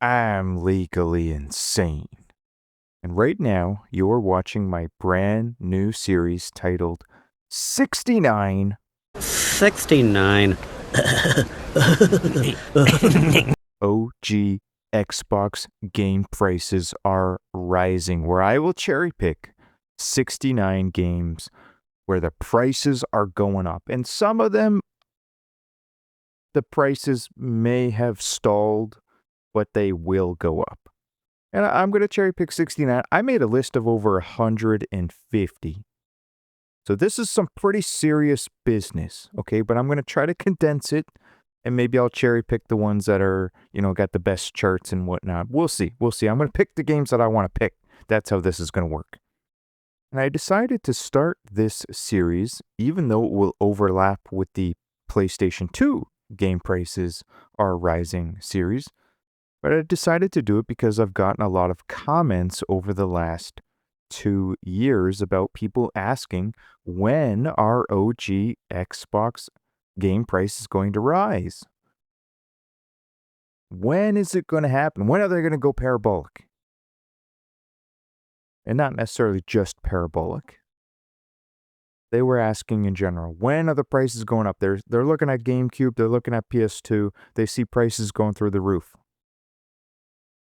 I'm legally insane. And right now, you're watching my brand new series titled 69 69. OG Xbox game prices are rising, where I will cherry pick 69 games where the prices are going up. And some of them, the prices may have stalled, but they will go up. And I'm going to cherry pick 69. I made a list of over 150. So this is some pretty serious business, okay? But I'm going to try to condense it, and maybe I'll cherry pick the ones that are, got the best charts and whatnot. We'll see. I'm going to pick the games that I want to pick. That's how this is going to work. And I decided to start this series, even though it will overlap with the PlayStation 2 game prices are rising series. But I decided to do it because I've gotten a lot of comments over the last 2 years about people asking when our OG Xbox game price is going to rise. When is it going to happen? When are they going to go parabolic? And not necessarily just parabolic. They were asking in general, when are the prices going up? They're looking at GameCube, they're looking at PS2, they see prices going through the roof.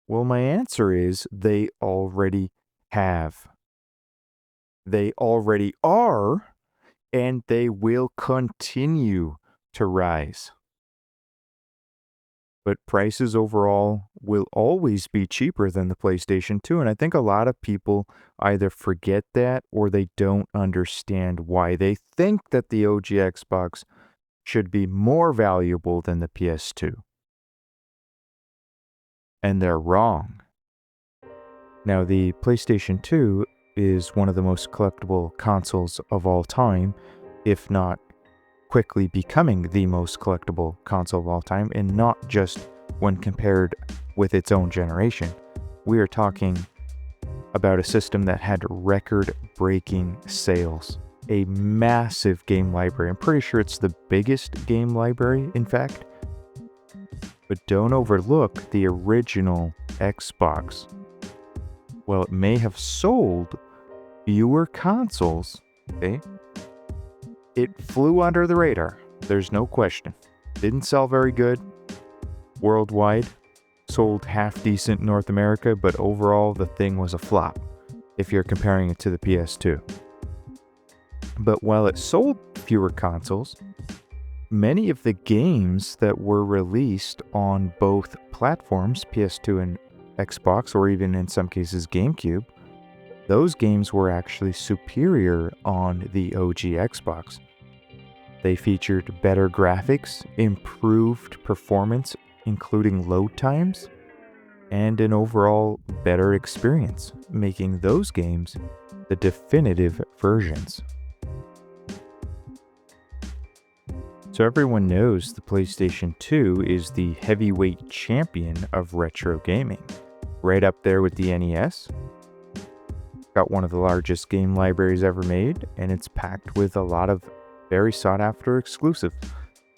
Well, my answer is they already have. They already are, and they will continue to rise. But prices overall will always be cheaper than the PlayStation 2, and I think a lot of people either forget that or they don't understand why. They think that the OG Xbox should be more valuable than the PS2. And they're wrong. Now, the PlayStation 2 is one of the most collectible consoles of all time, if not quickly becoming the most collectible console of all time, and not just when compared with its own generation. We are talking about a system that had record-breaking sales, a massive game library. I'm pretty sure it's the biggest game library, in fact. But don't overlook the original Xbox. While it may have sold fewer consoles, okay, it flew under the radar. There's no question. Didn't sell very good worldwide. Sold half decent in North America, but overall the thing was a flop if you're comparing it to the PS2. But while it sold fewer consoles, many of the games that were released on both platforms, PS2 and Xbox, or even in some cases GameCube, those games were actually superior on the OG Xbox. They featured better graphics, improved performance, including load times, and an overall better experience, making those games the definitive versions. So everyone knows the PlayStation 2 is the heavyweight champion of retro gaming, right up there with the NES. Got one of the largest game libraries ever made, and it's packed with a lot of very sought-after exclusives.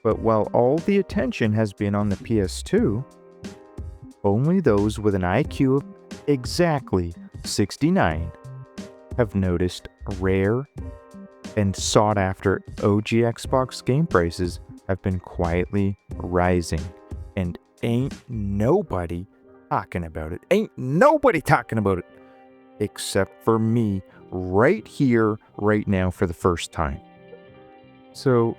But while all the attention has been on the PS2, only those with an IQ of exactly 69 have noticed rare and sought-after OG Xbox game prices have been quietly rising. And ain't nobody talking about it. Ain't nobody talking about it. Except for me, right here, right now, for the first time. So,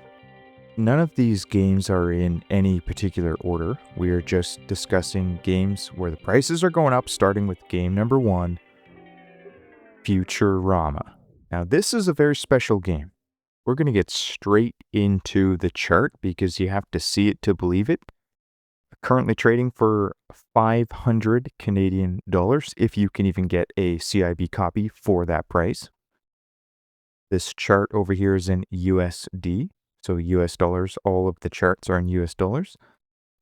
none of these games are in any particular order. We are just discussing games where the prices are going up, starting with game number 1, Futurama. Now, this is a very special game. We're going to get straight into the chart because you have to see it to believe it. Currently trading for 500 Canadian dollars, if you can even get a CIB copy for that price. This chart over here is in USD, so US dollars. All of the charts are in US dollars.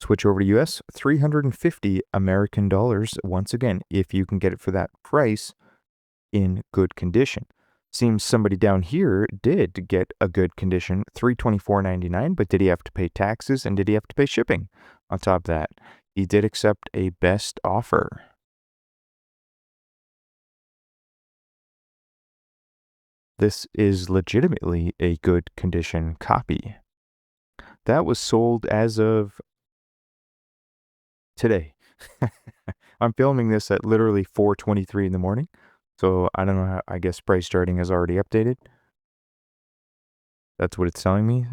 Switch over to US, 350 American dollars, once again, if you can get it for that price in good condition. Seems somebody down here did get a good condition, $324.99, but did he have to pay taxes and did he have to pay shipping on top of that? He did accept a best offer. This is legitimately a good condition copy. That was sold as of today. I'm filming this at literally 4:23 in the morning. So I don't know how, I guess price charting has already updated. That's what it's telling me.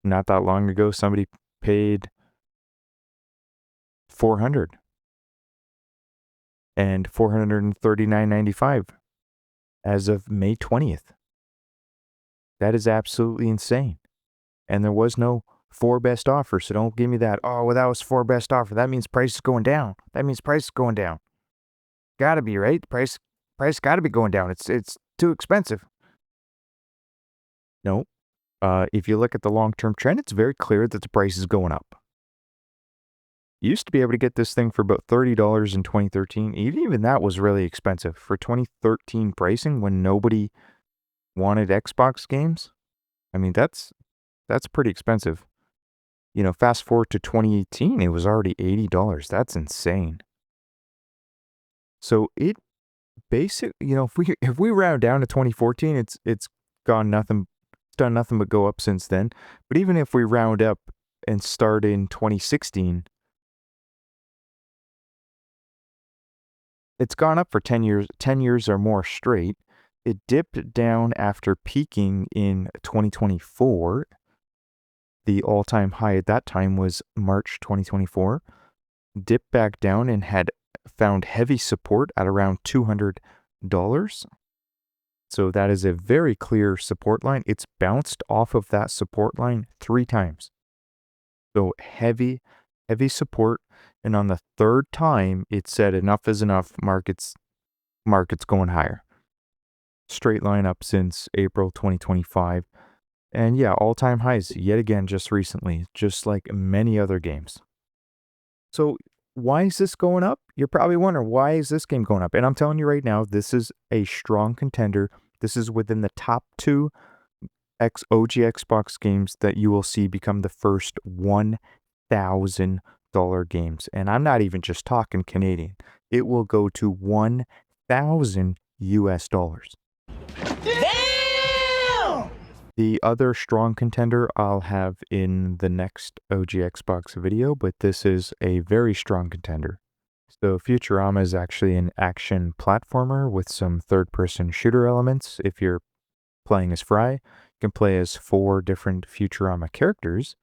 Not that long ago, somebody paid $400 and $439.95 as of May 20th. That is absolutely insane. And there was no 4 best offer, so don't give me that, oh, well, that was 4 best offer. That means price is going down. That means price is going down. Gotta be, right? Price gotta be going down. It's too expensive. No. If you look at the long-term trend, it's very clear that the price is going up. You used to be able to get this thing for about $30 in 2013. Even that was really expensive. For 2013 pricing, when nobody wanted Xbox games, I mean, that's pretty expensive. You know, fast forward to 2018, it was already $80. That's insane. So it basically, you know, if we round down to 2014, it's done nothing but go up since then. But even if we round up and start in 2016, it's gone up for 10 years or more straight. It dipped down after peaking in 2024. The all-time high at that time was March 2024. Dipped back down and had found heavy support at around $200. So that is a very clear support line. It's bounced off of that support line 3 times. So heavy support. And on the 3rd time, it said enough is enough. Market's going higher. Straight line up since April 2025. And yeah, all-time highs yet again just recently, just like many other games. So why is this going up? You're probably wondering, why is this game going up? And I'm telling you right now, this is a strong contender. This is within the top 2 OG Xbox games that you will see become the first $1,000 games. And I'm not even just talking Canadian. It will go to $1,000 US. Damn! The other strong contender I'll have in the next OG Xbox video, but this is a very strong contender. So Futurama is actually an action platformer with some third-person shooter elements. If you're playing as Fry, you can play as 4 different Futurama characters.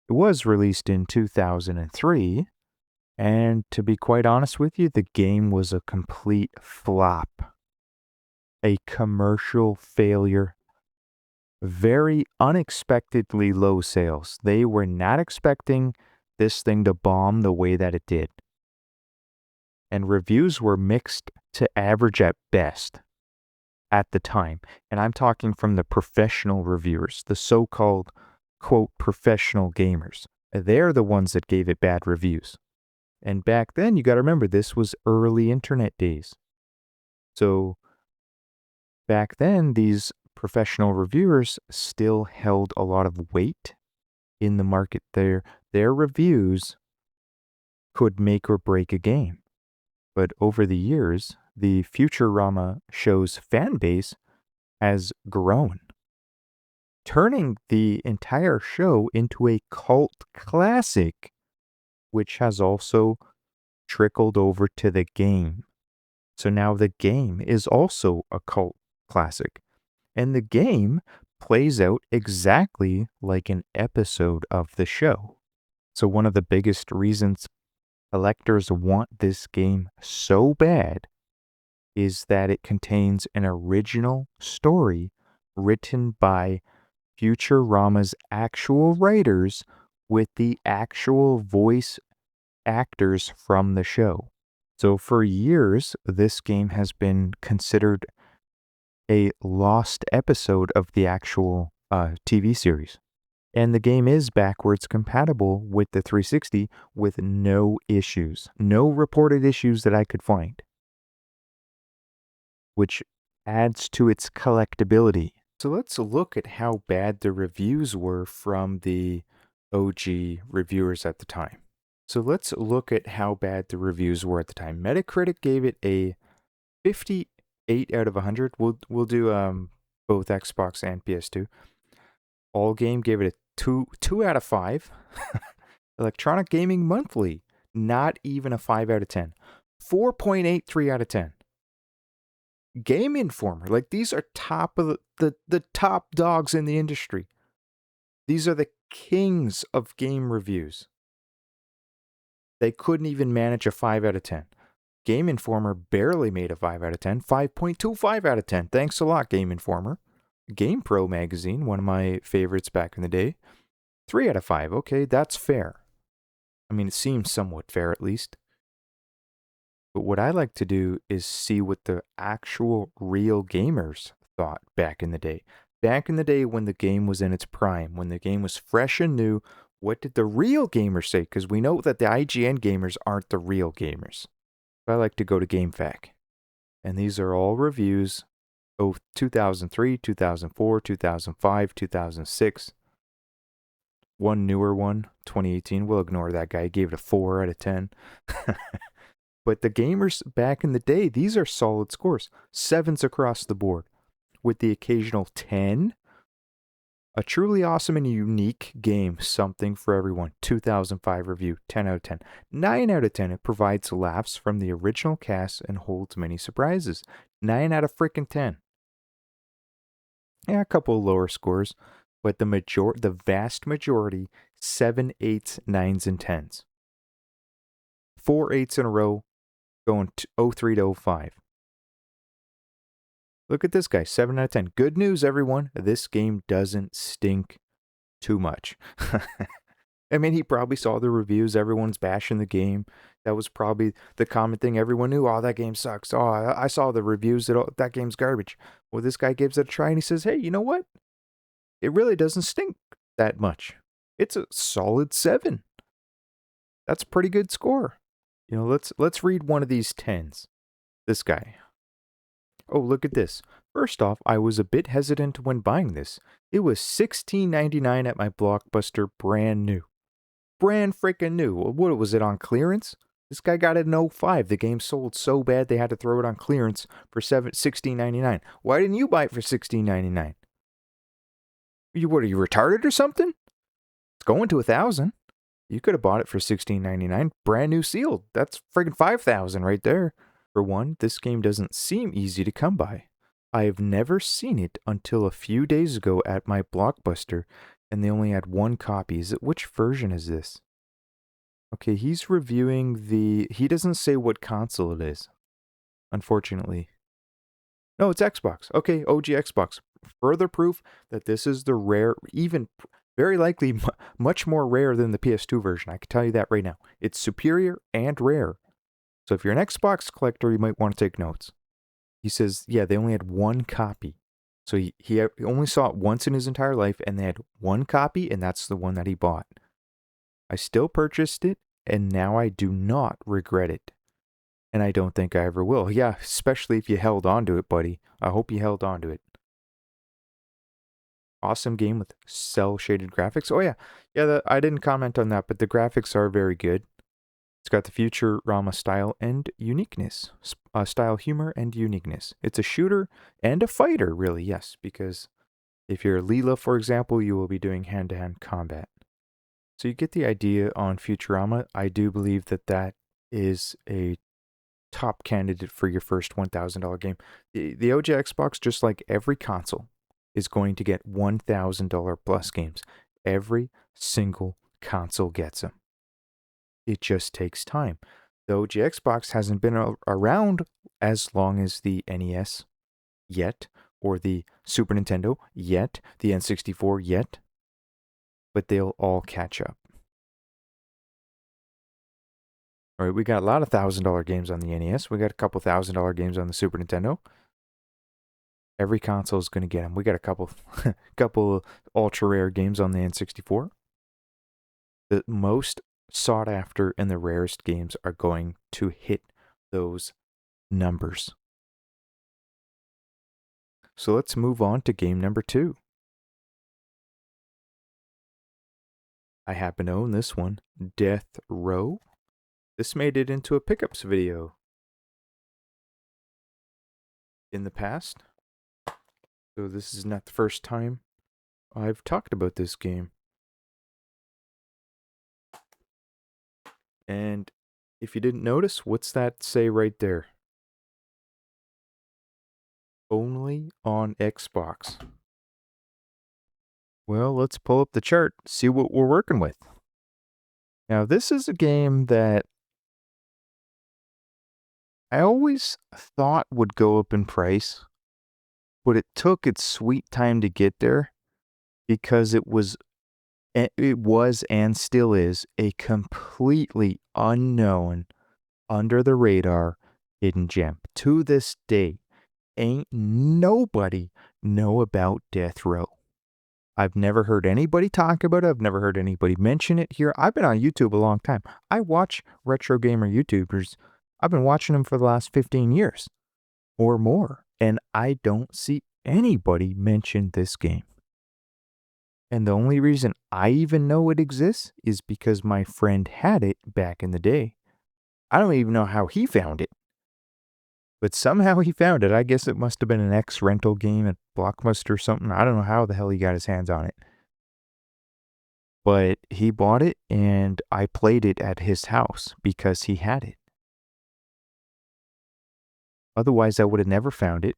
It was released in 2003, and to be quite honest with you, the game was a complete flop. A commercial failure. Very unexpectedly low sales. They were not expecting this thing to bomb the way that it did. And reviews were mixed to average at best at the time. And I'm talking from the professional reviewers, the so-called, quote, professional gamers. They're the ones that gave it bad reviews. And back then, you got to remember, this was early internet days. So back then, these professional reviewers still held a lot of weight in the market. Their reviews could make or break a game. But over the years, the Futurama show's fan base has grown, turning the entire show into a cult classic, which has also trickled over to the game. So now the game is also a cult classic. And the game plays out exactly like an episode of the show. So one of the biggest reasons collectors want this game so bad is that it contains an original story written by Futurama's actual writers with the actual voice actors from the show. So for years, this game has been considered a lost episode of the actual TV series. And the game is backwards compatible with the 360 with no issues. No reported issues that I could find. Which adds to its collectability. So let's look at how bad the reviews were from the OG reviewers at the time. So let's look at how bad the reviews were at the time. Metacritic gave it a 58 out of 100. We'll do both Xbox and PS2. All Game gave it a 2 out of 5. Electronic Gaming Monthly, not even a 5 out of 10. 4.83 out of 10. Game Informer, like these are top of the top dogs in the industry. These are the kings of game reviews. They couldn't even manage a 5 out of 10. Game Informer barely made a 5 out of 10. 5.25 out of 10. Thanks a lot, Game Informer. GamePro magazine, one of my favorites back in the day. 3 out of 5. Okay, that's fair. I mean, it seems somewhat fair at least. But what I like to do is see what the actual real gamers thought back in the day. Back in the day when the game was in its prime, when the game was fresh and new, what did the real gamers say? Because we know that the IGN gamers aren't the real gamers. I like to go to GameFAQ. And these are all reviews of 2003, 2004, 2005, 2006. One newer one, 2018. We'll ignore that guy. He gave it a 4 out of 10. But the gamers back in the day, these are solid scores. 7s across the board. With the occasional 10. A truly awesome and unique game. Something for everyone. 2005 review. 10 out of 10. 9 out of 10. It provides laughs from the original cast and holds many surprises. 9 out of freaking 10. Yeah, a couple of lower scores. But the vast majority, 7, 8s, 9s, and 10s. 4 8s in a row. Going 03 to 05. Look at this guy, 7 out of 10. Good news, everyone. This game doesn't stink too much. I mean, he probably saw the reviews. Everyone's bashing the game. That was probably the common thing. Everyone knew, oh, that game sucks. Oh, I saw the reviews. That game's garbage. Well, this guy gives it a try and he says, hey, you know what? It really doesn't stink that much. It's a solid 7. That's a pretty good score. You know, let's read one of these 10s. This guy. Oh, look at this. First off, I was a bit hesitant when buying this. It was $16.99 at my Blockbuster, brand new. Brand freaking new. What was it, on clearance? This guy got it in 05. The game sold so bad they had to throw it on clearance for $16.99. Why didn't you buy it for $16.99? What, are you retarded or something? It's going to 1,000. You could have bought it for $16.99, brand new sealed. That's friggin' $5,000 right there. For one, this game doesn't seem easy to come by. I have never seen it until a few days ago at my Blockbuster, and they only had one copy. Which version is this? Okay, he's reviewing he doesn't say what console it is, unfortunately. No, it's Xbox. Okay, OG Xbox. Further proof that this is the rare, even very likely much more rare than the PS2 version. I can tell you that right now. It's superior and rare. So if you're an Xbox collector, you might want to take notes. He says, yeah, they only had one copy. So he only saw it once in his entire life, and they had one copy, and that's the one that he bought. I still purchased it, and now I do not regret it. And I don't think I ever will. Yeah, especially if you held on to it, buddy. I hope you held on to it. Awesome game with cel-shaded graphics. Oh, yeah. Yeah, I didn't comment on that, but the graphics are very good. It's got the Futurama style and uniqueness. Style, humor, and uniqueness. It's a shooter and a fighter, really, yes. Because if you're Leela, for example, you will be doing hand-to-hand combat. So you get the idea on Futurama. I do believe that is a top candidate for your first $1,000 game. The OG Xbox, just like every console, is going to get $1,000 plus games. Every single console gets them. It just takes time. The OG Xbox hasn't been around as long as the NES yet, or the Super Nintendo yet, the N64 yet, but they'll all catch up. All right, we got a lot of $1,000 games on the NES. We got a couple $1,000 games on the Super Nintendo. Every console is going to get them. We got a couple ultra rare games on the N64. The most sought after and the rarest games are going to hit those numbers. So let's move on to game number 2. I happen to own this one, Death Row. This made it into a pickups video in the past, so this is not the first time I've talked about this game. And if you didn't notice, what's that say right there? Only on Xbox. Well, let's pull up the chart, see what we're working with. Now, this is a game that I always thought would go up in price, but it took its sweet time to get there because it was and still is a completely unknown, under the radar hidden gem. To this day, ain't nobody know about Death Row. I've never heard anybody talk about it. I've never heard anybody mention it here. I've been on YouTube a long time. I watch retro gamer YouTubers. I've been watching them for the last 15 years or more, and I don't see anybody mention this game. And the only reason I even know it exists is because my friend had it back in the day. I don't even know how he found it, but somehow he found it. I guess it must have been an ex-rental game at Blockbuster or something. I don't know how the hell he got his hands on it. But he bought it, and I played it at his house because he had it. Otherwise, I would have never found it.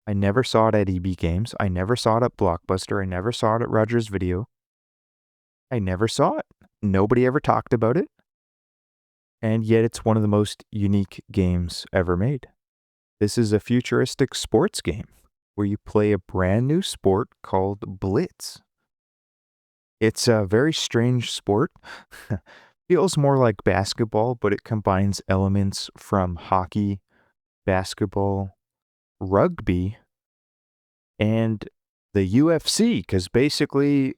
I never saw it at EB Games. I never saw it at Blockbuster. I never saw it at Rogers Video. I never saw it. Nobody ever talked about it. And yet it's one of the most unique games ever made. This is a futuristic sports game where you play a brand new sport called Blitz. It's a very strange sport. Feels more like basketball, but it combines elements from hockey, basketball, rugby, and the UFC, because basically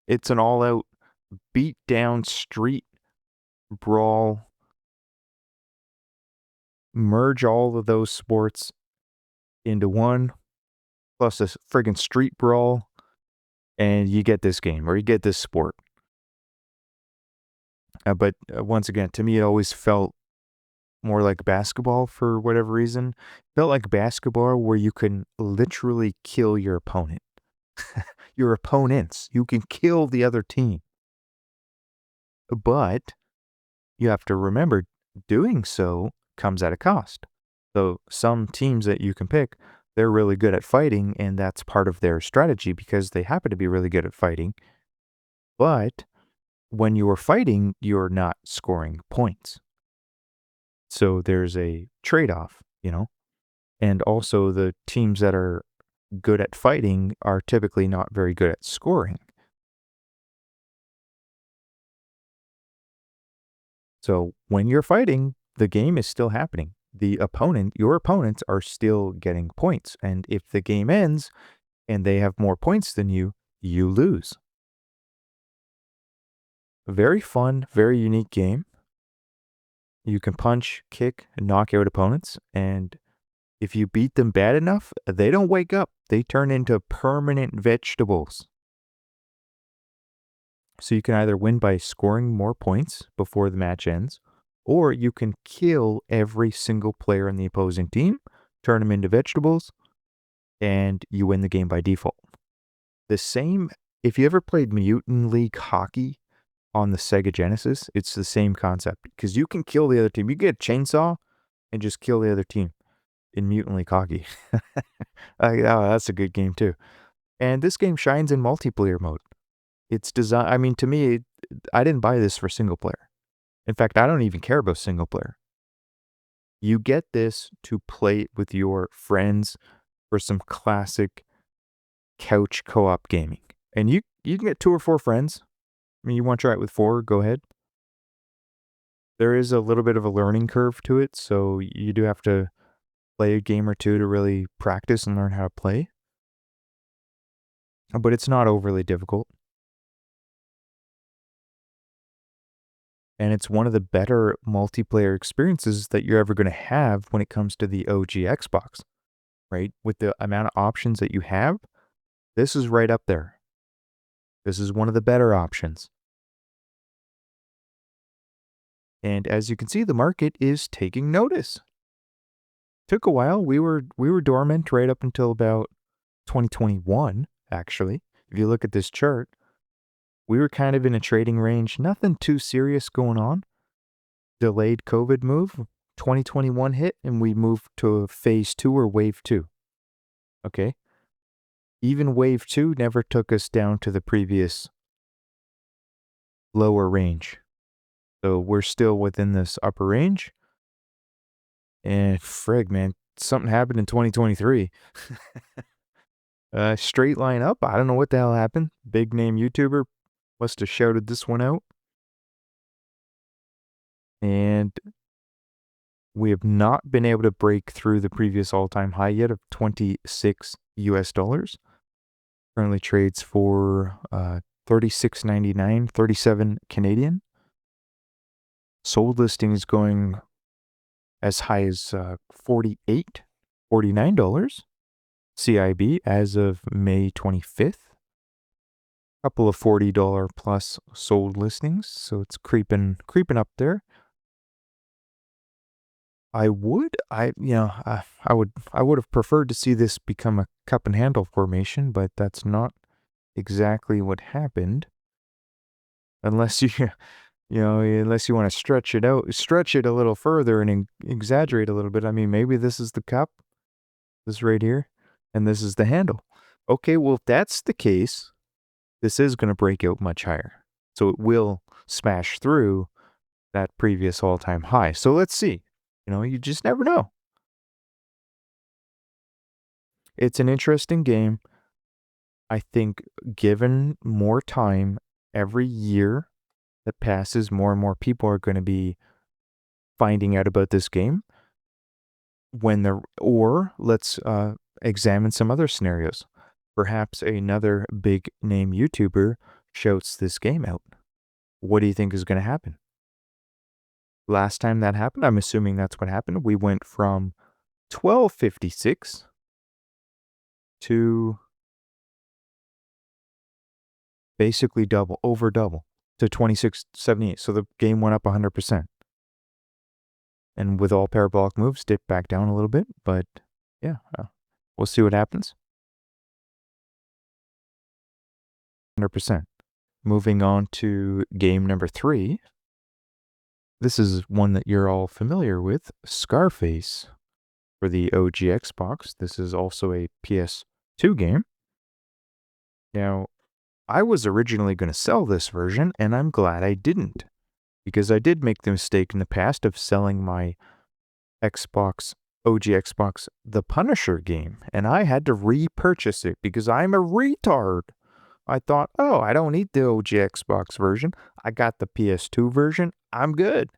it's an all-out beat-down street brawl. Merge all of those sports into one, plus a friggin' street brawl, and you get this game, or you get this sport. But once again, to me, it always felt more like basketball for whatever reason. Felt like basketball where you can literally kill your opponent. Your opponents. You can kill the other team. But you have to remember, doing so comes at a cost. So some teams that you can pick, they're really good at fighting, and that's part of their strategy because they happen to be really good at fighting. But when you're fighting, you're not scoring points. So there's a trade-off, and also the teams that are good at fighting are typically not very good at scoring. So when you're fighting, the game is still happening. Your opponents are still getting points. And if the game ends and they have more points than you, you lose. Very fun, very unique game. You can punch, kick, and knock out opponents. And if you beat them bad enough, they don't wake up. They turn into permanent vegetables. So you can either win by scoring more points before the match ends, or you can kill every single player in the opposing team, turn them into vegetables, and you win the game by default. If you ever played Mutant League Hockey on the Sega Genesis, it's the same concept, because you can kill the other team. You get a chainsaw and just kill the other team in Mutant League Hockey. That's a good game too. And this game shines in multiplayer mode. It's designed, to me, I didn't buy this for single player. In fact, I don't even care about single player. You get this to play with your friends for some classic couch co-op gaming. And you can get 2 or 4 friends. You want to try it with 4, go ahead. There is a little bit of a learning curve to it, so you do have to play a game or 2 to really practice and learn how to play. But it's not overly difficult. And it's one of the better multiplayer experiences that you're ever going to have when it comes to the OG Xbox, right? With the amount of options that you have, this is right up there. This is one of the better options. And as you can see, the market is taking notice. Took a while. We were dormant right up until about 2021, actually. If you look at this chart, we were kind of in a trading range. Nothing too serious going on. Delayed COVID move. 2021 hit, and we moved to phase 2 or wave 2. Okay? Even wave 2 never took us down to the previous lower range. So we're still within this upper range. And frig, man, something happened in 2023. Straight line up. I don't know what the hell happened. Big name YouTuber must have shouted this one out. And we have not been able to break through the previous all-time high yet of 26 US dollars. Currently trades for $36.99, 37 Canadian. Sold listings going as high as $49 CIB as of May 25th. Couple of $40 plus sold listings, so it's creeping up there. I would have preferred to see this become a cup and handle formation, but that's not exactly what happened. Unless unless you want to stretch it a little further and exaggerate a little bit. I mean, maybe this is the cup, this right here, and this is the handle. Okay, well, if that's the case, this is going to break out much higher. So it will smash through that previous all-time high. So let's see. You just never know. It's an interesting game. I think given more time, every year that passes, more and more people are going to be finding out about this game. Or let's examine some other scenarios. Perhaps another big name YouTuber shouts this game out. What do you think is going to happen? Last time that happened, I'm assuming that's what happened. We went from 1256 to basically over double to 2678. So the game went up 100%. And with all parabolic moves, dipped back down a little bit. But yeah, we'll see what happens. 100%. Moving on to game number 3. This is one that you're all familiar with, Scarface, for the OG Xbox. This is also a PS2 game. Now, I was originally going to sell this version, and I'm glad I didn't, because I did make the mistake in the past of selling my OG Xbox, The Punisher game, and I had to repurchase it because I'm a retard. I thought, I don't need the OG Xbox version. I got the PS2 version. I'm good.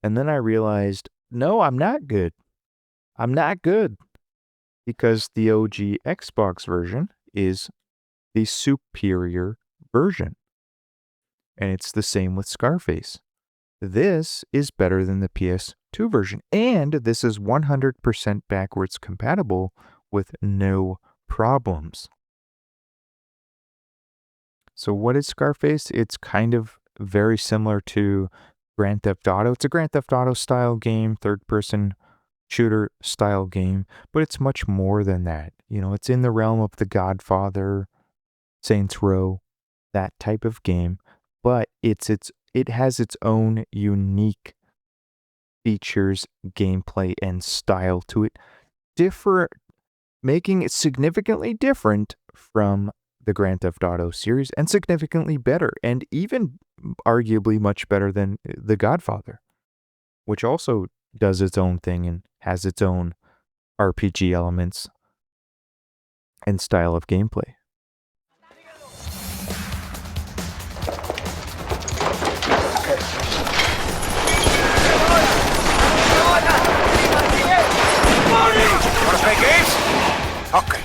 And then I realized, no, I'm not good. I'm not good. Because the OG Xbox version is the superior version. And it's the same with Scarface. This is better than the PS2 version. And this is 100% backwards compatible with no problems. So what is Scarface? It's kind of very similar to Grand Theft Auto. It's a Grand Theft Auto style game, third-person shooter style game, but it's much more than that. It's in the realm of The Godfather, Saints Row, that type of game, but it has its own unique features, gameplay, and style to it, making it significantly different from the Grand Theft Auto series, and significantly better, and even arguably much better than The Godfather, which also does its own thing and has its own RPG elements and style of gameplay. Want to play games? Okay,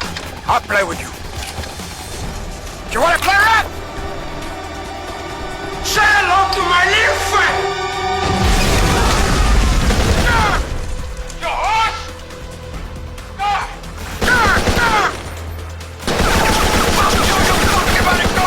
I'll play with you. You want to clear up? Say hello to my little friend! You horse! Everybody go!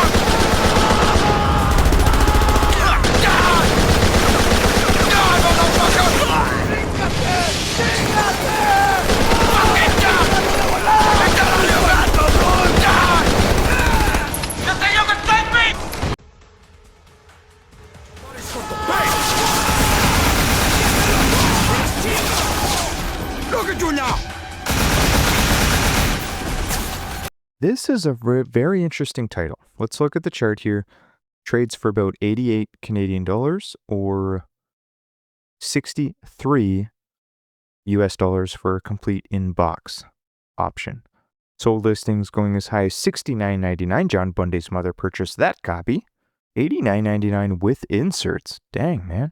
This is a very interesting title. Let's look at the chart here. Trades for about 88 Canadian dollars or 63 US dollars for a complete in-box option. Sold listings going as high as $69.99. John Bunday's mother purchased that copy. $89.99 with inserts. Dang, man.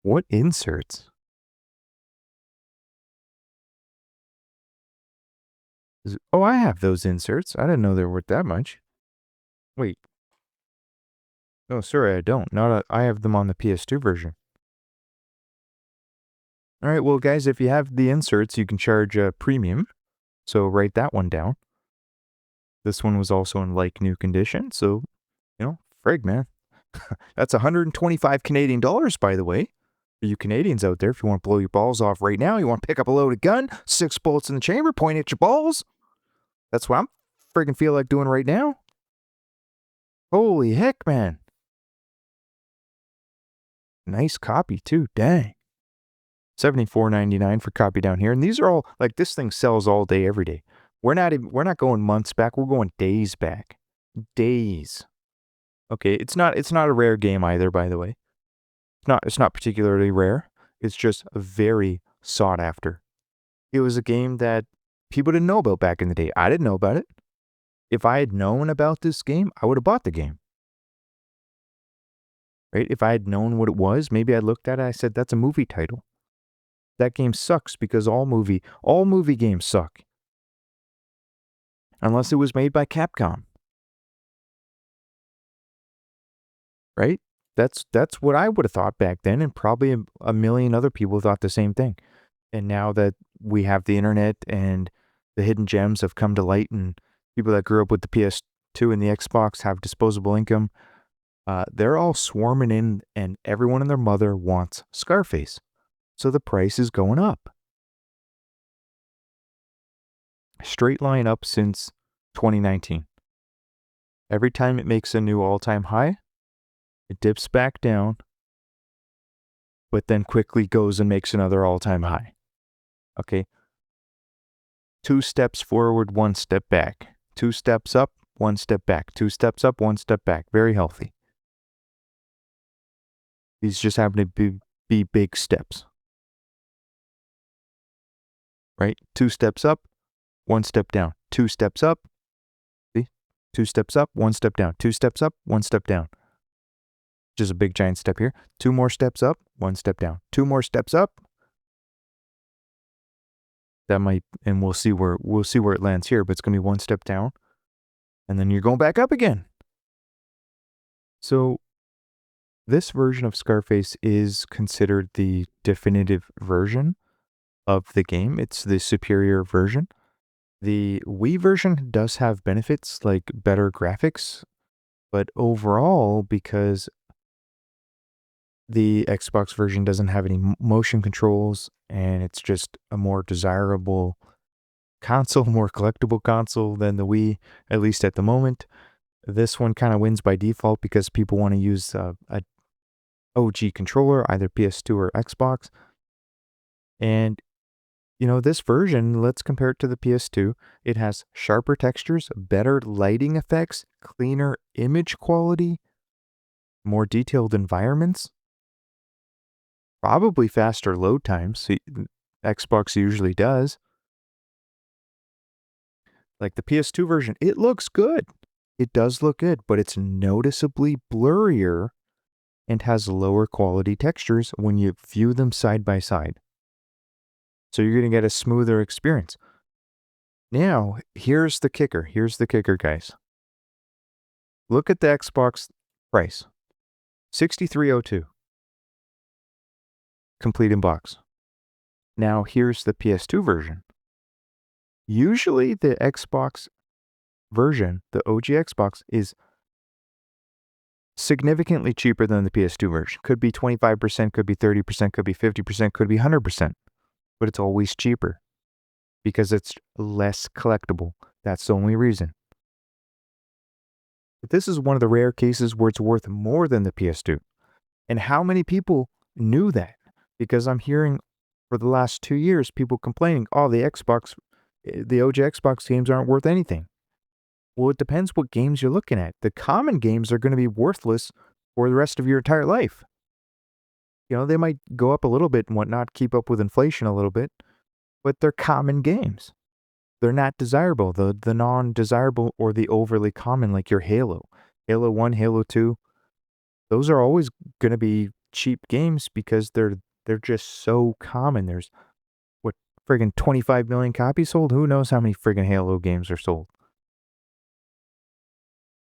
What inserts? Oh, I have those inserts. I didn't know they were worth that much. Wait. No, sorry, I don't. I have them on the PS2 version. All right, well, guys, if you have the inserts, you can charge a premium. So write that one down. This one was also in like new condition. So, frig, man. That's 125 Canadian dollars, by the way. For you Canadians out there, if you want to blow your balls off right now, you want to pick up a loaded gun, 6 bullets in the chamber, point at your balls. That's what I'm friggin' feel like doing right now. Holy heck, man. Nice copy, too. Dang. $74.99 for copy down here. And these are all, like, this thing sells all day, every day. We're not going months back. We're going days back. Days. Okay, it's not a rare game either, by the way. It's not particularly rare. It's just very sought after. It was a game that people didn't know about back in the day. I didn't know about it. If I had known about this game, I would have bought the game. Right? If I had known what it was, maybe I looked at it, I said, that's a movie title. That game sucks because all movie games suck. Unless it was made by Capcom. Right? That's what I would have thought back then, and probably a million other people thought the same thing. And now that we have the internet and the hidden gems have come to light, and people that grew up with the PS2 and the Xbox have disposable income, they're all swarming in, and everyone and their mother wants Scarface. So the price is going up. Straight line up since 2019. Every time it makes a new all-time high, it dips back down, but then quickly goes and makes another all-time high. Okay? 2 steps forward, 1 step back. 2 steps up, 1 step back. 2 steps up, 1 step back. Very healthy. These just happen to be big steps. Right? 2 steps up, 1 step down. 2 steps up. See? 2 steps up, 1 step down. 2 steps up, 1 step down. Just a big giant step here. 2 more steps up, 1 step down. 2 more steps up. That might, and we'll see where it lands here, but it's going to be 1 step down. And then you're going back up again. So this version of Scarface is considered the definitive version of the game. It's the superior version. The Wii version does have benefits like better graphics, but overall, because the Xbox version doesn't have any motion controls and it's just a more desirable console, more collectible console than the Wii, at least at the moment, this one kind of wins by default because people want to use a OG controller, either PS2 or Xbox. And this version, let's compare it to the PS2. It has sharper textures, better lighting effects, cleaner image quality, more detailed environments, probably faster load times. Xbox usually does. Like the PS2 version, it looks good. It does look good, but it's noticeably blurrier and has lower quality textures when you view them side by side. So you're going to get a smoother experience. Now, here's the kicker. Here's the kicker, guys. Look at the Xbox price. $63.02. Complete in box. Now, here's the PS2 version. Usually, the Xbox version, the OG Xbox, is significantly cheaper than the PS2 version. Could be 25%, could be 30%, could be 50%, could be 100%. But it's always cheaper because it's less collectible. That's the only reason. But this is one of the rare cases where it's worth more than the PS2. And how many people knew that? Because I'm hearing for the last 2 years people complaining, oh, the Xbox The OG Xbox games aren't worth anything. Well, it depends what games you're looking at. The common games are going to be worthless for the rest of your entire life. They might go up a little bit and whatnot, keep up with inflation a little bit, but they're common games. They're not desirable. The non-desirable or the overly common, like your Halo 1, Halo 2, those are always going to be cheap games because they're just so common. There's what, friggin' 25 million copies sold? Who knows how many friggin' Halo games are sold?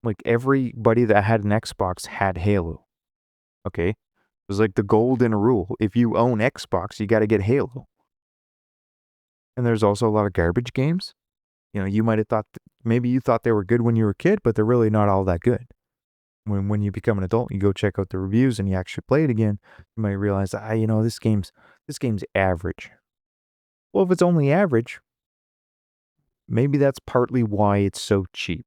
Like everybody that had an Xbox had Halo. Okay? It was like the golden rule. If you own Xbox, you got to get Halo. And there's also a lot of garbage games. You might have thought, maybe you thought they were good when you were a kid, but they're really not all that good. When you become an adult, you go check out the reviews and you actually play it again, you might realize, this game's average. Well, if it's only average, maybe that's partly why it's so cheap.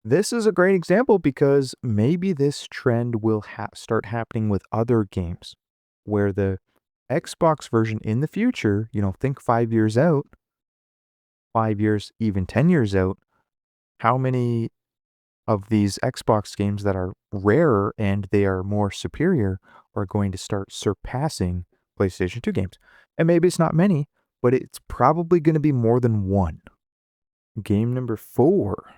This is a great example because maybe this trend will start happening with other games where the Xbox version in the future, think 5 years out, 5 years, even 10 years out, how many of these Xbox games that are rarer and they are more superior are going to start surpassing PlayStation 2 games. And maybe it's not many, but it's probably going to be more than one. Game number 4.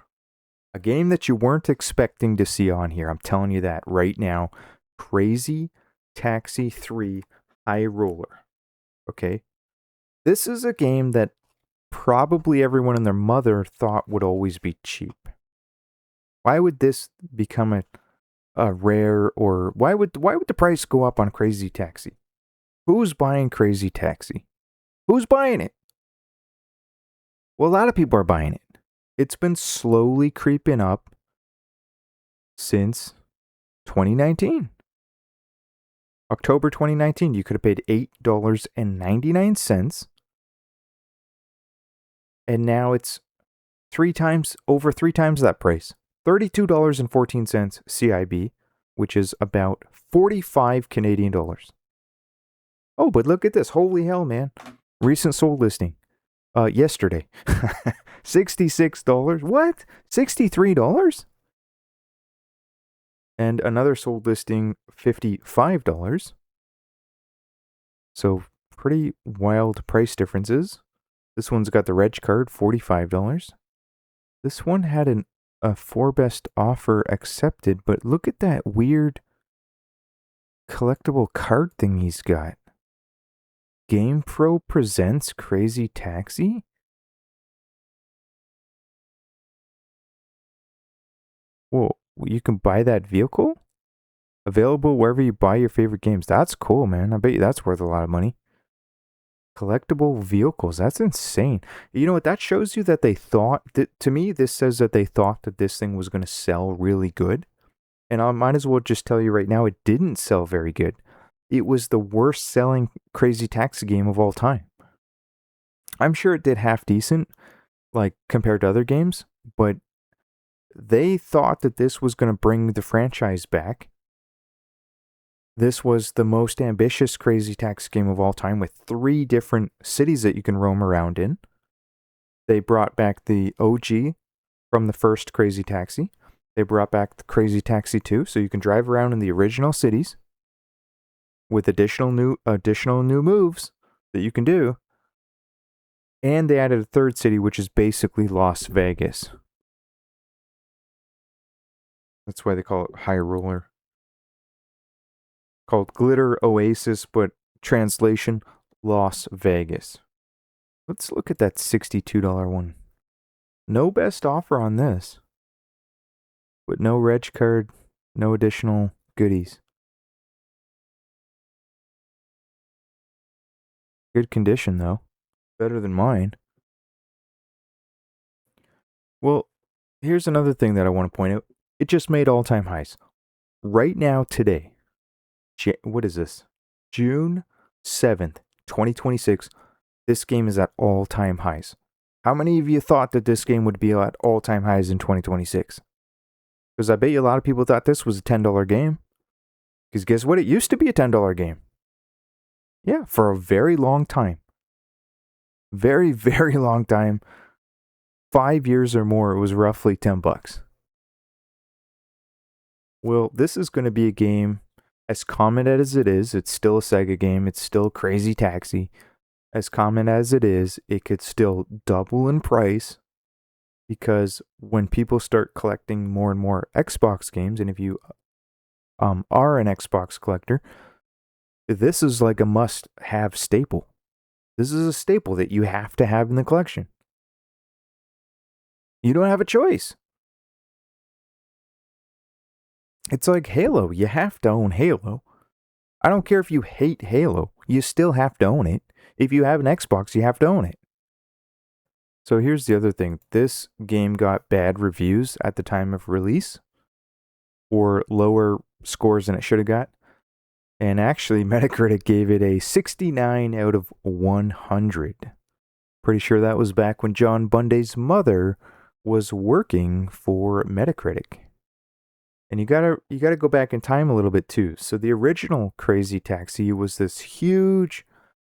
A game that you weren't expecting to see on here. I'm telling you that right now. Crazy Taxi 3 High Roller. Okay? This is a game that probably everyone and their mother thought would always be cheap. Why would this become a rare, or why would the price go up on Crazy Taxi? Who's buying Crazy Taxi? Who's buying it? Well, a lot of people are buying it. It's been slowly creeping up since 2019. October 2019, you could have paid $8.99. And now it's over three times that price. $32.14 CIB, which is about 45 Canadian dollars. Oh, but look at this. Holy hell, man. Recent sold listing. Yesterday. $66. What? $63? And another sold listing, $55. So pretty wild price differences. This one's got the reg card, $45. This one had a 4 best offer accepted, but look at that weird collectible card thing he's got. GamePro presents Crazy Taxi? Whoa, you can buy that vehicle? Available wherever you buy your favorite games. That's cool, man. I bet you that's worth a lot of money. Collectible vehicles. That's insane. You know what? That shows you that they thought, to me, this says that they thought that this thing was going to sell really good. And I might as well just tell you right now, it didn't sell very good. It was the worst selling Crazy Taxi game of all time. I'm sure it did half decent, like compared to other games, but they thought that this was going to bring the franchise back. This was the most ambitious Crazy Taxi game of all time with 3 different cities that you can roam around in. They brought back the OG from the first Crazy Taxi. They brought back the Crazy Taxi 2, so you can drive around in the original cities with additional new moves that you can do. And they added a 3rd city, which is basically Las Vegas. That's why they call it High Roller. Called Glitter Oasis, but translation, Las Vegas. Let's look at that $62 one. No best offer on this. But no reg card, no additional goodies. Good condition, though. Better than mine. Well, here's another thing that I want to point out. It just made all-time highs. Right now, today. What is this? June 7th, 2026. This game is at all-time highs. How many of you thought that this game would be at all-time highs in 2026? Because I bet you a lot of people thought this was a $10 game. Because guess what? It used to be a $10 game. Yeah, for a very long time. very, very long time. 5 years or more, it was roughly $10. Well, this is going to be a game as common as it is. It's still a Sega game. It's still Crazy Taxi. As common as it is, it could still double in price, because when people start collecting more and more Xbox games, and if you are an Xbox collector, this is like a must-have staple. This is a staple that you have to have in the collection. You don't have a choice. It's like Halo. You have to own Halo. I don't care if you hate Halo. You still have to own it. If you have an Xbox, you have to own it. So here's the other thing. This game got bad reviews at the time of release, or lower scores than it should have got. And actually, Metacritic gave it a 69 out of 100. Pretty sure that was back when John Bunday's mother was working for Metacritic. And you gotta go back in time a little bit too. So the original Crazy Taxi was this huge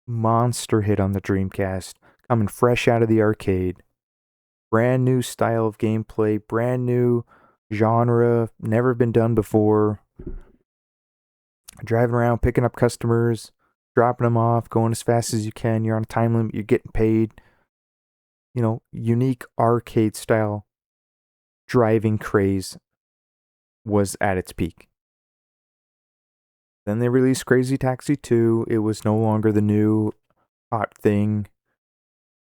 monster hit on the Dreamcast, coming fresh out of the arcade. Brand new style of gameplay, brand new genre, never been done before. Driving around, picking up customers, dropping them off, going as fast as you can. You're on a time limit, you're getting paid. You know, unique arcade style driving craze was at its peak. Then they released Crazy Taxi 2. It was no longer the new hot thing,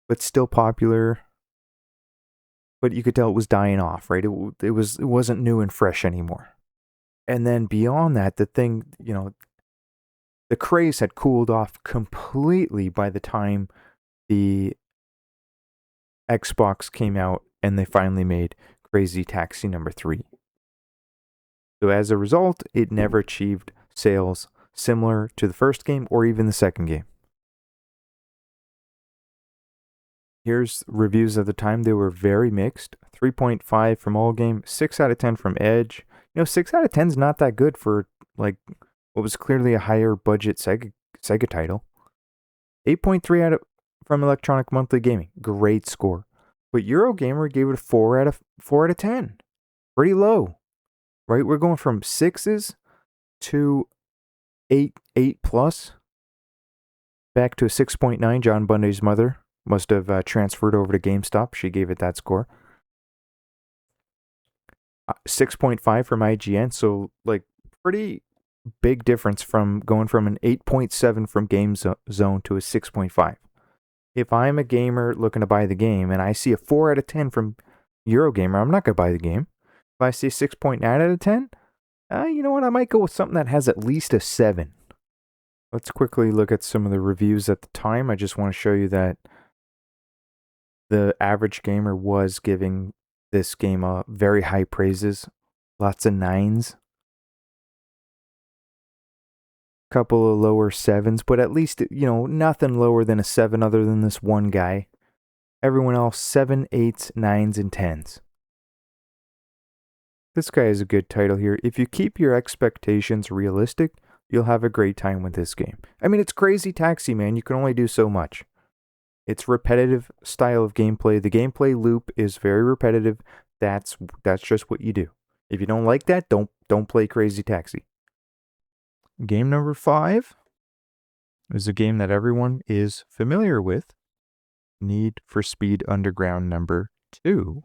but still popular. But you could tell it was dying off, right? It wasn't new and fresh anymore. And then beyond that, the thing, you know, the craze had cooled off completely by the time the Xbox came out and they finally made Crazy Taxi number 3. So as a result, it never achieved sales similar to the first game or even the second game. Here's reviews at the time. They were very mixed. 3.5 from Allgame, 6 out of 10 from Edge. You know, 6 out of 10 is not that good for like what was clearly a higher budget Sega title. 8.3 from Electronic Monthly Gaming. Great score. But Eurogamer gave it a 4 out of 10. Pretty low. Right? We're going from 6s to 8 plus. Back to a 6.9. John Bunday's mother must have transferred over to GameStop. She gave it that score. 6.5 from IGN. So, like, pretty big difference from going from an 8.7 from GameZone to a 6.5. If I'm a gamer looking to buy the game and I see a 4 out of 10 from Eurogamer, I'm not going to buy the game. If I see 6.9 out of 10, you know what? I might go with something that has at least a 7. Let's quickly look at some of the reviews at the time. I just want to show you that the average gamer was giving this game very high praises. Lots of 9s. Couple of lower 7s, but at least, you know, nothing lower than a 7 other than this one guy. Everyone else, 7, 8s, 9s, and 10s. This guy is a good title here. If you keep your expectations realistic, you'll have a great time with this game. I mean, it's Crazy Taxi, man. You can only do so much. It's repetitive style of gameplay. The gameplay loop is very repetitive. That's just what you do. If you don't like that, don't play Crazy Taxi. Game number 5 is a game that everyone is familiar with. Need for Speed Underground number 2.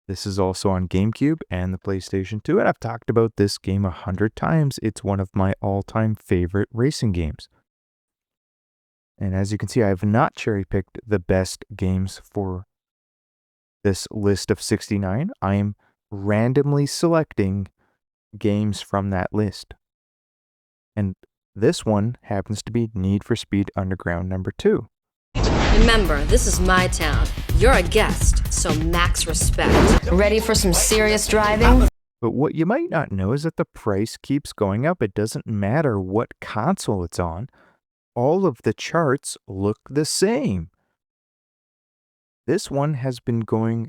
This is also on GameCube and the PlayStation 2, and I've talked about this game 100 times. It's one of my all-time favorite racing games. And as you can see, I have not cherry-picked the best games for this list of 69. I am randomly selecting games from that list. And this one happens to be Need for Speed Underground number 2. Remember, this is my town. You're a guest, so max respect. Ready for some serious driving? But what you might not know is that the price keeps going up. It doesn't matter what console it's on. All of the charts look the same. This one has been going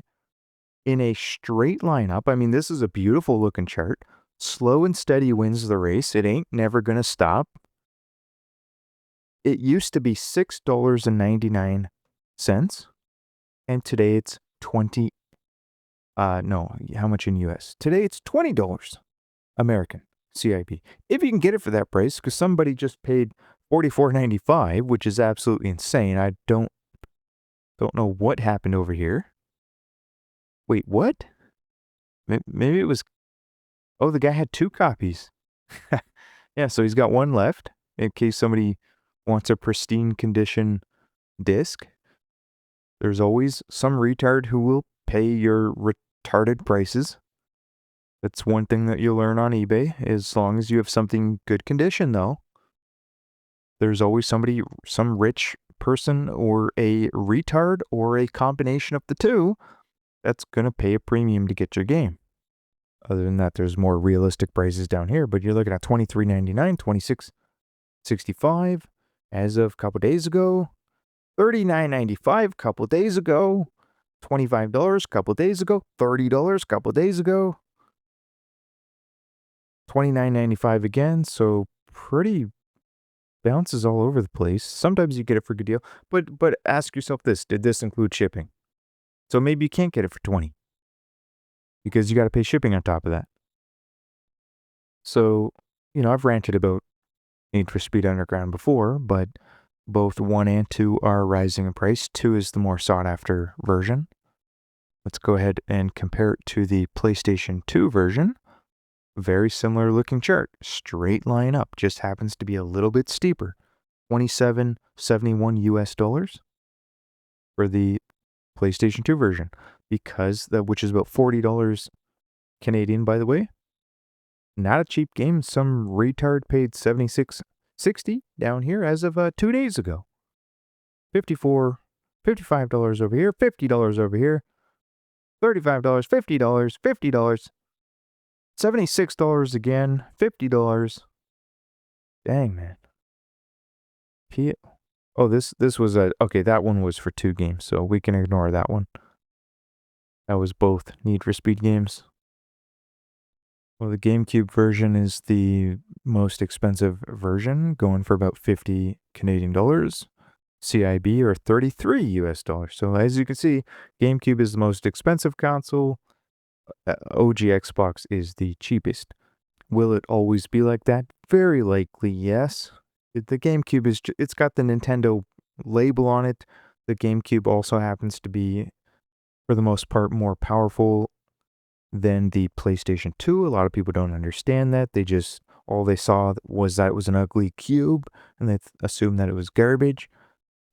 in a straight line up. I mean, this is a beautiful looking chart. Slow and steady wins the race. It ain't never going to stop. It used to be $6.99, and today it's 20. No, how much in US? Today it's $20 American CIB. If you can get it for that price, because somebody just paid $44.95, which is absolutely insane. I don't know what happened over here. Wait, what? Maybe it was. Oh, the guy had 2 copies. Yeah, so he's got one left in case somebody wants a pristine condition disc. There's always some retard who will pay your retarded prices. That's one thing that you'll learn on eBay. As long as you have something good condition, though, there's always somebody, some rich person or a retard or a combination of the two that's going to pay a premium to get your game. Other than that, there's more realistic prices down here, but you're looking at $23.99, $26.65 as of a couple days ago, $39.95 a couple days ago, $25 a couple days ago, $30 a couple days ago, $29.95 again. So pretty bounces all over the place. Sometimes you get it for a good deal, but ask yourself this: did this include shipping? So maybe you can't get it for $20 because you got to pay shipping on top of that. So, I've ranted about Need for Speed Underground before, but both 1 and 2 are rising in price. 2 is the more sought after version. Let's go ahead and compare it to the PlayStation 2 version. Very similar looking chart, straight line up, just happens to be a little bit steeper. $27.71 US for the PlayStation 2 version, which is about $40 Canadian, by the way. Not a cheap game. Some retard paid $76.60 down here as of 2 days ago. $55 over here, $50 over here, $35, $50, $50, $76 again, $50. Dang, man. This was okay, that one was for 2 games, so we can ignore that one. That was both Need for Speed games. Well, the GameCube version is the most expensive version, going for about 50 Canadian dollars. CIB or 33 US dollars. So as you can see, GameCube is the most expensive console. OG Xbox is the cheapest. Will it always be like that? Very likely, yes. The GameCube it's got the Nintendo label on it. The GameCube also happens to be, for the most part, more powerful than the PlayStation 2. A lot of people don't understand that. All they saw was that it was an ugly cube, and they assumed that it was garbage.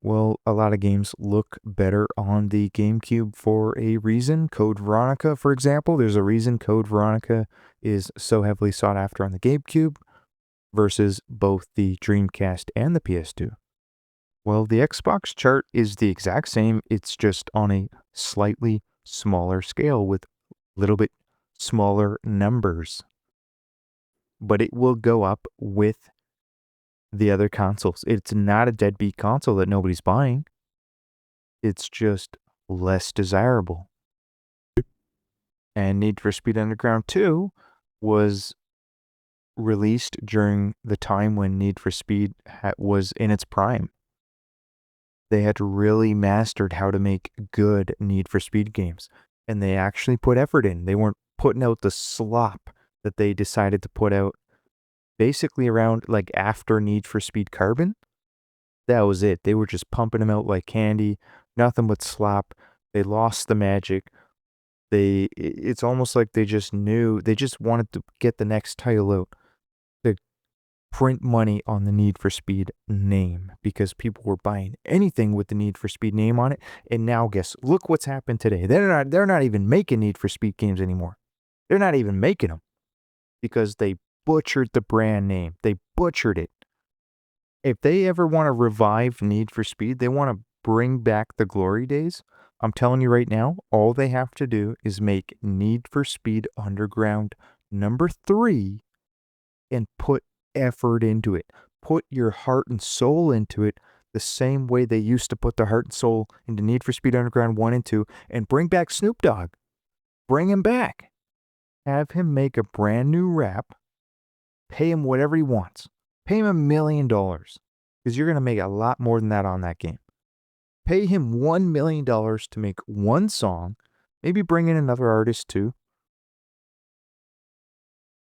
Well, a lot of games look better on the GameCube for a reason. Code Veronica, for example, there's a reason Code Veronica is so heavily sought after on the GameCube versus both the Dreamcast and the PS2. Well, the Xbox chart is the exact same. It's just on a slightly smaller scale with a little bit smaller numbers. But it will go up with the other consoles. It's not a deadbeat console that nobody's buying. It's just less desirable. And Need for Speed Underground 2 was released during the time when Need for Speed was in its prime. They had really mastered how to make good Need for Speed games, and they actually put effort in. They weren't putting out the slop that they decided to put out basically around after Need for Speed Carbon. That was it. They were just pumping them out like candy, nothing but slop. They lost the magic. It's almost like they just wanted to get the next title out, to print money on the Need for Speed name, because people were buying anything with the Need for Speed name on it. And now look what's happened today. They're not even making Need for Speed games anymore. They're not even making them because they butchered the brand name. They butchered it. If they ever want to revive Need for Speed, they want to bring back the glory days, I'm telling you right now, all they have to do is make Need for Speed Underground number 3 and put effort into it. Put your heart and soul into it the same way they used to put their heart and soul into Need for Speed Underground 1 and 2, and bring back Snoop Dogg. Bring him back. Have him make a brand new rap. Pay him whatever he wants. Pay him $1 million. because you're going to make a lot more than that on that game. Pay him $1 million to make one song, maybe bring in another artist too.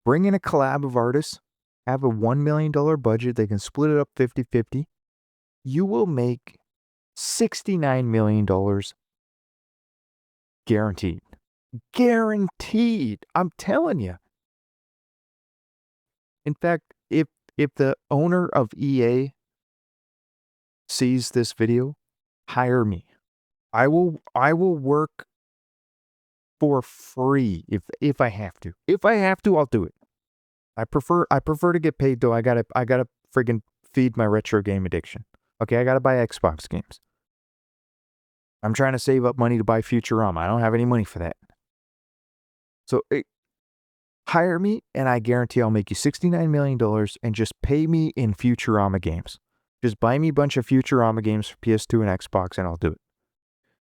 Bring in a collab of artists, have a $1 million budget, they can split it up 50-50. You will make $69 million guaranteed. Guaranteed. I'm telling you. In fact, if the owner of EA sees this video, hire me. I will work for free if I have to. If I have to, I'll do it. I prefer to get paid though. I gotta friggin' feed my retro game addiction. Okay, I gotta buy Xbox games. I'm trying to save up money to buy Futurama. I don't have any money for that. So hire me, and I guarantee I'll make you $69 million and just pay me in Futurama games. Just buy me a bunch of Futurama games for PS2 and Xbox, and I'll do it.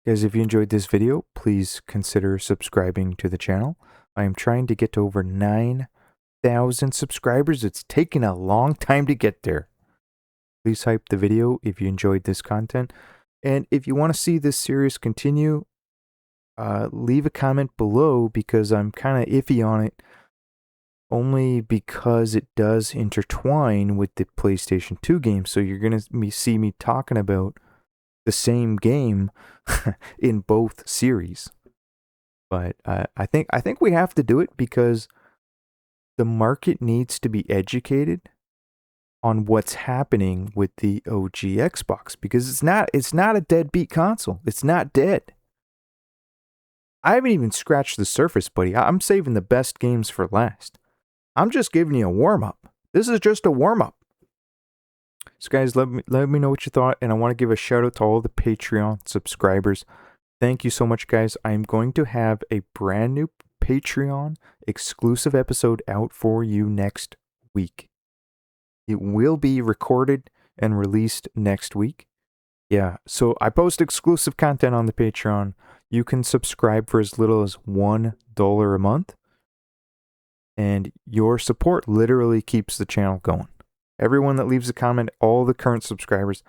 Guys, if you enjoyed this video, please consider subscribing to the channel. I am trying to get to over 9,000 subscribers. It's taken a long time to get there. Please hype the video if you enjoyed this content. And if you want to see this series continue, leave a comment below, because I'm kind of iffy on it. Only because it does intertwine with the PlayStation 2 game. So you're going to see me talking about the same game in both series. But I think we have to do it because the market needs to be educated on what's happening with the OG Xbox, because it's not a deadbeat console. It's not dead. I haven't even scratched the surface, buddy. I'm saving the best games for last. I'm just giving you a warm-up. This is just a warm-up. So guys, let me know what you thought, and I want to give a shout out to all the Patreon subscribers. Thank you so much, guys. I'm going to have a brand new Patreon exclusive episode out for you next week. It will be recorded and released next week. Yeah, so I post exclusive content on the Patreon. You can subscribe for as little as $1 a month. And your support literally keeps the channel going. Everyone that leaves a comment, all the current subscribers,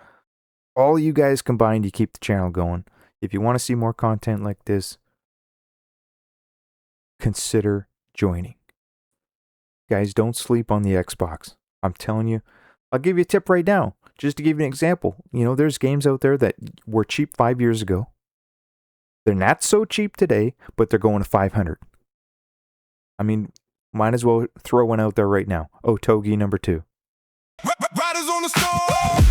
all you guys combined, you keep the channel going. If you want to see more content like this, consider joining. Guys, don't sleep on the Xbox. I'm telling you. I'll give you a tip right now, just to give you an example. You know, there's games out there that were cheap 5 years ago. They're not so cheap today, but they're going to $500. I mean, might as well throw one out there right now. Otogi number 2. Riders on the storm.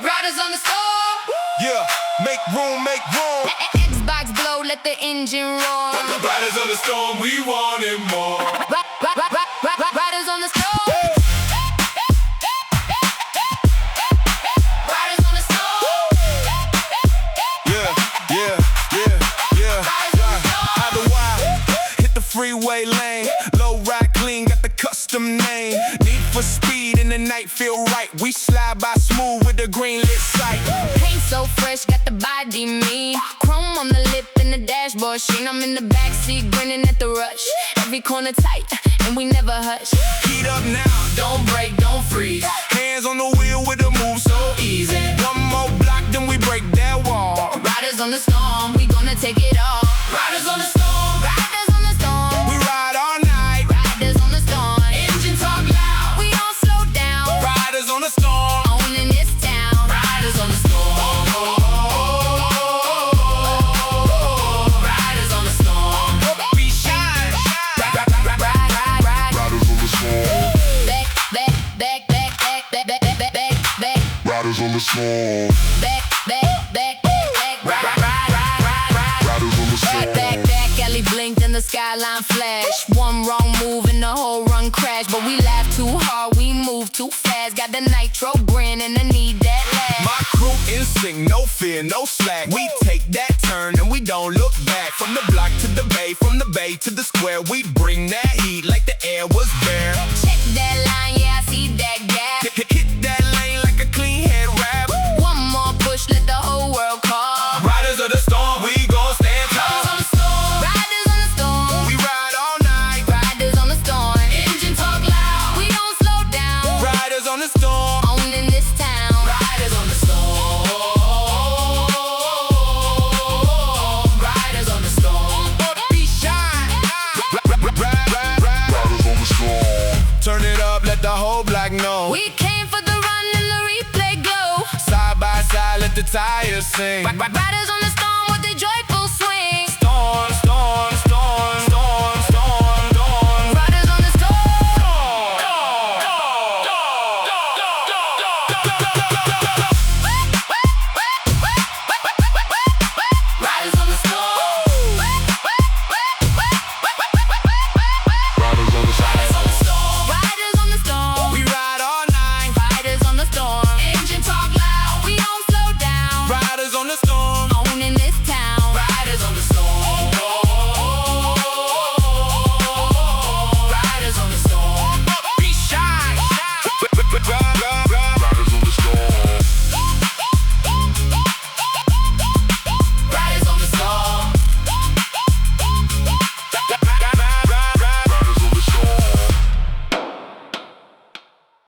Riders on the storm. Yeah, make room, make room. Xbox blow, let the engine roar. Riders on the storm, we want it more. Riders on the storm. Riders on the storm. Yeah. How do I hit the freeway lane? Low ride clean, got the custom name. Need for speed in the night, feel right. We slide by smooth with the green lit sight. Paint so fresh, got the body mean. Chrome on the lip and the dashboard sheen. I'm in the backseat grinning at the rush. Every corner tight, and we never hush. Heat up now, Don't break, don't freeze. hands on the wheel with a move so easy. One more block, then we break that wall. Riders on the storm, we gonna take it all. Riders on the storm, riders on the storm. We ride all night. Riders on the storm, Engine talk loud. we don't slow down. Riders on the storm. Owning this town, riders on the storm. Riders on the storm. We shine. Ride. Riders on the storm. Back. Riders on the storm. Back. Riders on the storm. Back, alley blinked and the skyline flash. One wrong move and the whole run crash. But we laugh too hard, we move too fast. Got the nitro grin and I need that laugh. My crew in sync, no fear, no slack. We take that turn and we don't look back. From the block to the bay, from the bay to the square, we bring that heat like the air was bare. Check that line, yeah, I see that gap. Hit that lane like a clean head wrap. One more push, let the whole world call. Riders of the storm, we gon' stand Riders on tall. the storm, riders on the storm. We ride all night. Riders on the storm, engine talk loud. We don't slow down. Riders on the storm. Owning this town. Messiah sing. Riders